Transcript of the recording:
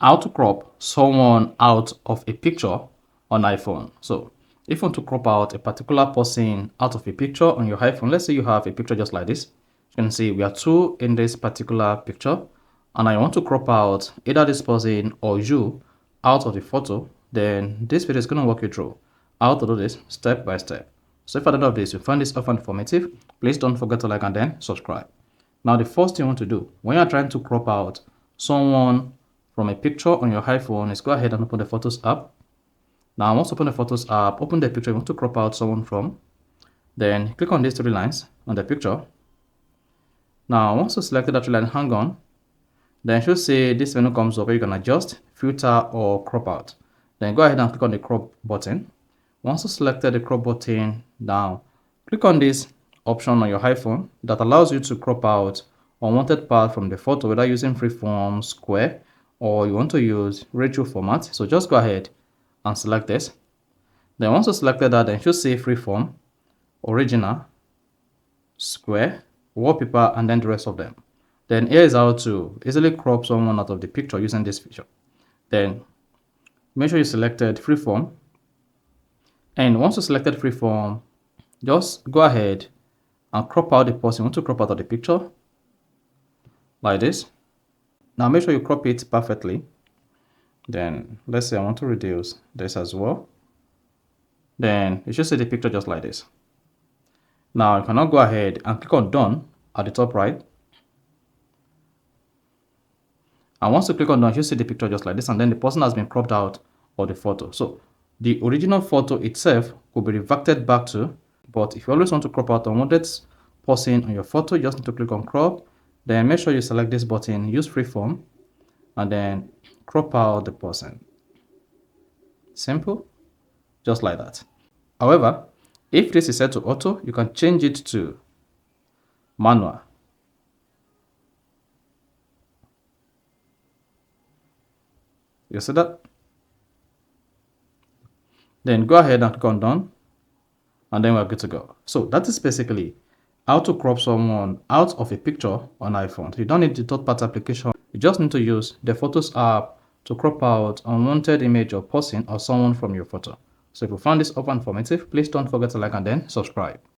how to crop someone out of a picture on iPhone. So if you want to crop out a particular person out of a picture on your iPhone, let's say you have a picture just like this. You can see we are two in this particular picture, and I want to crop out either this person or you out of the photo. Then this video is going to walk you through how to do this step by step. So if at the end of this you find this often informative, please don't forget to like and then subscribe. Now the first thing you want to do when you're trying to crop out someone from a picture on your iPhone is go ahead and open the Photos app. Now once you open the Photos app, open the picture you want to crop out someone from. Then click on these three lines on the picture. Now once you selected that three line, hang on. Then it should say this menu comes up where you can adjust, filter or crop out. Then go ahead and click on the crop button. Once you selected the crop button, now click on this option on your iPhone that allows you to crop out unwanted part from the photo, whether using freeform, square, or you want to use ratio format. So just go ahead and select this. Then once you selected that, then you should say freeform, original, square, wallpaper, and then the rest of them. Then here is how to easily crop someone out of the picture using this feature. Then make sure you selected freeform. And once you selected freeform, just go ahead and crop out the person you want to crop out of the picture like this. Now make sure you crop it perfectly. Then let's say I want to reduce this as well. Then you should see the picture just like this. Now you can now go ahead and click on done at the top right. And once you click on done, you should see the picture just like this, and then the person has been cropped out of the photo. So the original photo itself could be reverted back to, but if you always want to crop out unwanted person on your photo, you just need to click on crop. Then make sure you select this button, use freeform, and then crop out the person. Simple, just like that. However, if this is set to auto, you can change it to manual. You see that? Then go ahead and click on done, and then we're good to go. So that is basically how to crop someone out of a picture on iPhone. You don't need the third-party application. You just need to use the Photos app to crop out unwanted image or person or someone from your photo. So if you found this often informative, please don't forget to like and then subscribe.